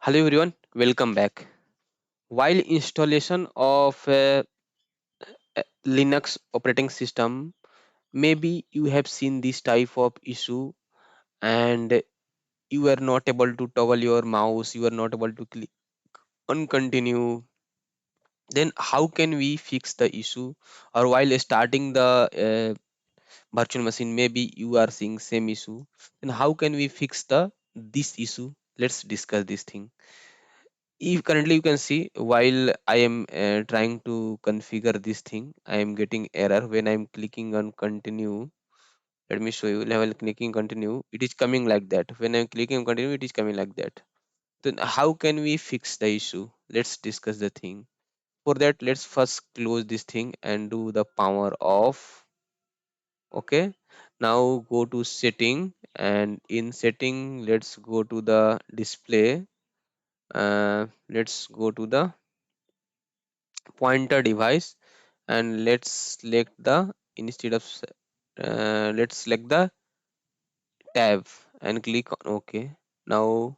Hello everyone, welcome back. While installation of a Linux operating system, maybe you have seen this type of issue and you are not able to toggle your mouse, you are not able to click on continue. Then how can we fix the issue? Or while starting the virtual machine, maybe you are seeing same issue. Then how can we fix the this issue? Let's discuss this thing. If currently you can see while I am trying to configure this thing, I am getting error when I'm clicking on continue. Let me show you. Level clicking continue, it is coming like that. When I'm clicking on continue, it is coming like that. Then how can we fix the issue? Let's discuss the thing. For that, let's first close this thing and do the power off. Okay, now go to setting, and in setting let's go to the display. Let's go to the pointer device, and let's select the instead of let's select the tab and click on OK. Now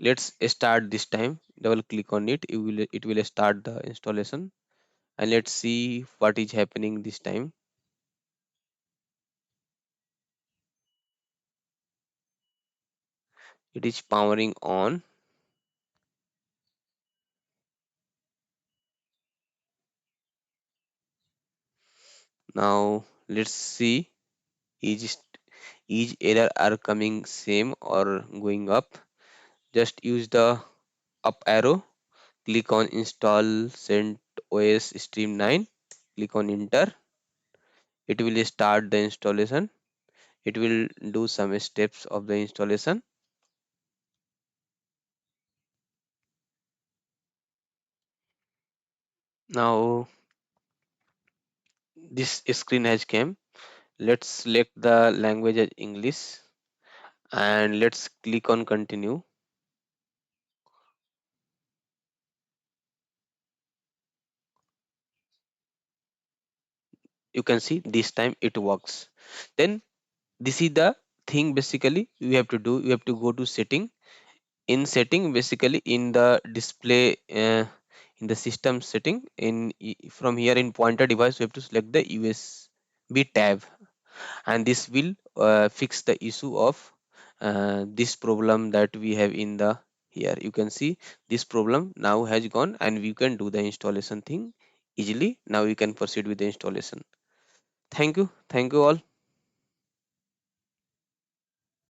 let's start. This time double click on it, it will start the installation, and let's see what is happening this time. It is powering on. Now let's see, each each error are coming same or going up. Just use the up arrow, click on install CentOS stream 9, click on enter. It will start the installation. It will do some steps of the installation. Now this screen has came. Let's select the language as English, and let's click on continue. You can see this time it works. Then this is the thing basically you have to do. You have to go to setting. In setting, basically in the display, in the system setting, from here in pointer device, you have to select the USB tab, and this will fix the issue of this problem that we have in the here. You can see this problem now has gone, and we can do the installation thing easily. Now we can proceed with the installation. Thank you all.